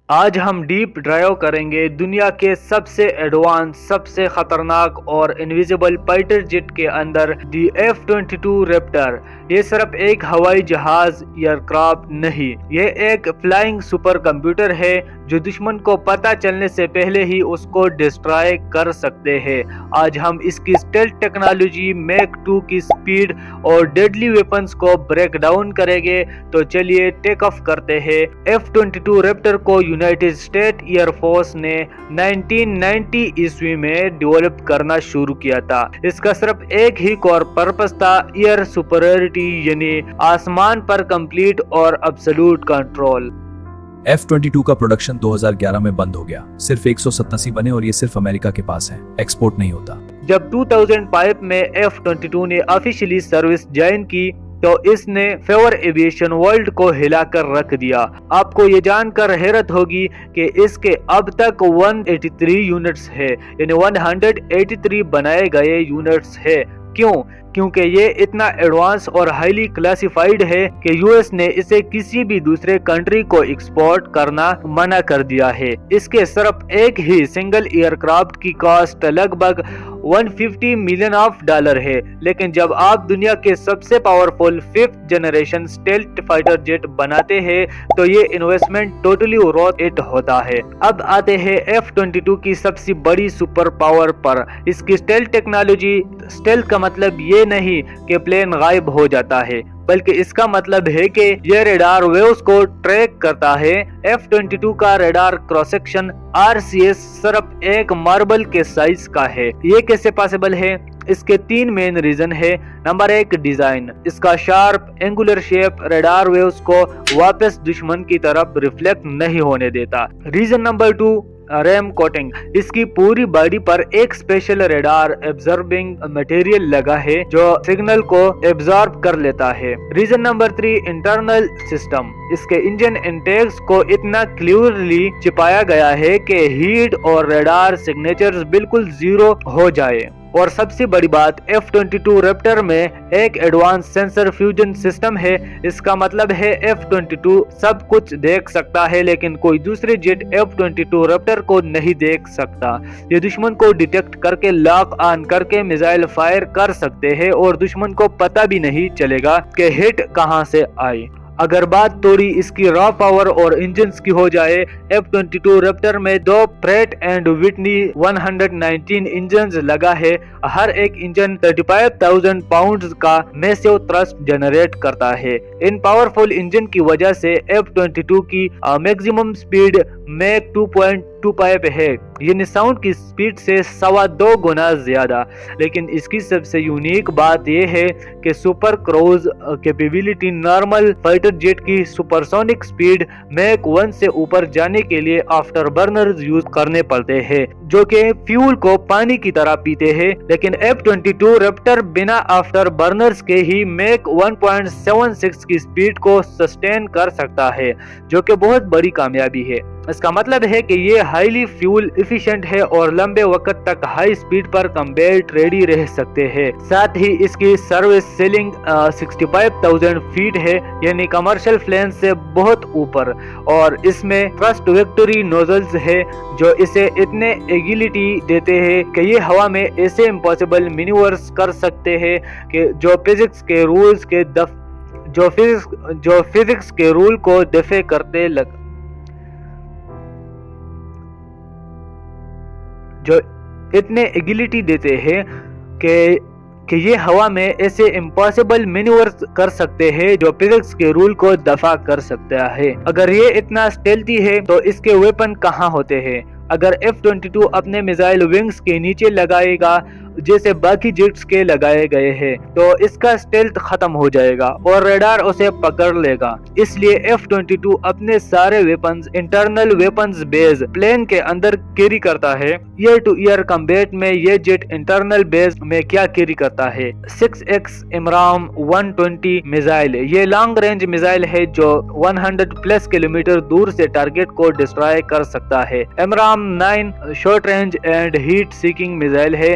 آج ہم deep drive کریں گے دنیا کے سب سے ایڈوانس، سب سے خطرناک اور انویزیبل فائٹر جیٹ کے اندر دی F-22 ریپٹر۔ یہ صرف ایک ہوائی جہاز ایئر کرافٹ نہیں، یہ ایک فلائنگ سپر کمپیوٹر ہے جو دشمن کو پتہ چلنے سے پہلے ہی اس کو ڈسٹرائے کر سکتے ہیں۔ آج ہم اس کی اسٹیلتھ ٹیکنالوجی، میک 2 کی سپیڈ اور ڈیڈلی ویپنز کو بریک ڈاؤن کریں گے۔ تو چلیے ٹیک آف کرتے ہیں۔ F-22 ریپٹر کو یونائٹڈ اسٹیٹ ایئر فورس نے 1990 عیسوی میں ڈیولپ کرنا شروع کیا تھا۔ اس کا صرف ایک ہی کور پرپس تھا، ایئر سپریورٹی، یعنی آسمان پر کمپلیٹ اور ابسولوٹ کنٹرول۔ F-22 کا پروڈکشن 2011 میں بند ہو گیا۔ صرف 187 بنے اور یہ صرف امریکہ کے پاس ہے، ایکسپورٹ نہیں ہوتا۔ جب 2005 میں F-22 نے آفیشلی سروس جوائن کی تو اس نے فیور ایویشن ورلڈ کو ہلا کر رکھ دیا۔ آپ کو یہ جان کر حیرت ہوگی کہ اس کے اب تک 183 یونٹس ہے، یعنی 183 بنائے گئے یونٹس ہے۔ کیوں؟ کیونکہ یہ اتنا ایڈوانس اور ہائیلی کلاسیفائیڈ ہے کہ یو ایس نے اسے کسی بھی دوسرے کنٹری کو ایکسپورٹ کرنا منع کر دیا ہے۔ اس کے صرف ایک ہی سنگل ایئر کرافٹ کی کاسٹ لگ بھگ $150 ملین ہے، لیکن جب آپ دنیا کے سب سے powerful 5th generation stealth fighter jet بناتے ہیں تو یہ انویسٹمنٹ ٹوٹلی ورتھ اٹ ہوتا ہے۔ اب آتے ہیں F-22 کی سب سے بڑی سپر پاور پر، اس کی اسٹیلتھ ٹیکنالوجی۔ اسٹیلتھ کا مطلب یہ نہیں کہ پلین غائب ہو جاتا ہے، بلکہ اس کا مطلب ہے کہ یہ ریڈار ویوز کو ٹریک کرتا ہے۔ F-22 کا ریڈار کراس سیکشن RCS صرف ایک ماربل کے سائز کا ہے۔ یہ کیسے پاسبل ہے؟ اس کے 3 مین ریزن ہے۔ نمبر 1 ڈیزائن، اس کا sharp angular shape radar waves کو واپس دشمن کی طرف ریفلیکٹ نہیں ہونے دیتا۔ ریزن نمبر 2 ریم کوٹنگ، اس کی پوری باڈی پر ایک اسپیشل ریڈار ایبزاربنگ مٹیریل لگا ہے جو سگنل کو ایبزارب کر لیتا ہے۔ ریزن نمبر 3 انٹرنل سسٹم، اس کے انجن انٹیکس کو اتنا کلیئرلی چھپایا گیا ہے کہ ہیٹ اور ریڈار سگنیچرز بالکل زیرو ہو جائے۔ اور سب سے بڑی بات، F-22 ریپٹر میں ایک ایڈوانس سینسر فیوژن سسٹم ہے۔ اس کا مطلب ہے F-22 سب کچھ دیکھ سکتا ہے لیکن کوئی دوسرے جیٹ F-22 ریپٹر کو نہیں دیکھ سکتا۔ یہ دشمن کو ڈیٹیکٹ کر کے لاک آن کر کے میزائل فائر کر سکتے ہیں اور دشمن کو پتہ بھی نہیں چلے گا کہ ہٹ کہاں سے آئی۔ اگر بات تھوڑی اس کی را پاور اور انجنز کی ہو جائے، F-22 ریپٹر میں 2 پریٹ اینڈ وٹنی 119 انجنز لگا ہے۔ ہر ایک انجن 35,000 پاؤنڈز کا میسو تھرسٹ جنریٹ کرتا ہے۔ ان پاورفل انجن کی وجہ سے F-22 کی میکسیمم سپیڈ میک 2.25 ہے، یعنی ساؤنڈ کی سپیڈ سے 2.25 گنا زیادہ۔ لیکن اس کی سب سے یونیک بات یہ ہے کہ super cruise capability, normal fighter jet کی سپرسونک سپیڈ میک 1 سے اوپر جانے کے لیے آفٹر برنرز یوز کرنے پڑتے ہیں جو کہ فیول کو پانی کی طرح پیتے ہیں، لیکن F-22 ریپٹر بنا آفٹر برنرز کے ہی میک 1.76 کی سپیڈ کو سسٹین کر سکتا ہے، جو کہ بہت بڑی کامیابی ہے۔ اس کا مطلب ہے کہ یہ ہائیلی فیول ایفیشنٹ ہے اور لمبے وقت تک ہائی سپیڈ پر کمبیٹ ریڈی رہ سکتے ہیں۔ ساتھ ہی اس کی سروس سیلنگ 65,000 فیٹ ہے، یعنی کمرشل پلین سے بہت اوپر، اور اس میں تھرسٹ ویکٹوری نوزلز ہے جو اسے اتنے ایگیلٹی دیتے ہیں کہ یہ ہوا میں ایسے امپاسبل مینیورز کر سکتے ہیں کہ جو فزکس کے رول کو دفع کرتے جو اتنے ایگیلٹی دیتے ہیں کہ یہ ہوا میں ایسے امپاسبل مینیورز کر سکتے ہیں جو فزکس کے رول کو دفع کر سکتا ہے۔ اگر یہ اتنا اسٹیلتھی ہے تو اس کے ویپن کہاں ہوتے ہیں؟ اگر F-22 اپنے میزائل ونگز کے نیچے لگائے گا جیسے باقی جیٹس کے لگائے گئے ہیں تو اس کا اسٹیلتھ ختم ہو جائے گا اور ریڈار اسے پکڑ لے گا۔ اس لیے F-22 اپنے سارے ویپنز انٹرنل ویپنز بیس پلین کے اندر کیری کرتا ہے۔ ایئر ٹو ایئر کمبیٹ میں یہ جیٹ انٹرنل بیس میں کیا کیری کرتا ہے؟ 6X AMRAAM 120 missile. یہ لانگ رینج میزائل ہے جو 100+ کلومیٹر دور سے ٹارگٹ کو ڈسٹرائے کر سکتا ہے۔ AMRAAM 9 short range and heat seeking missile ہے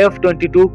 F-22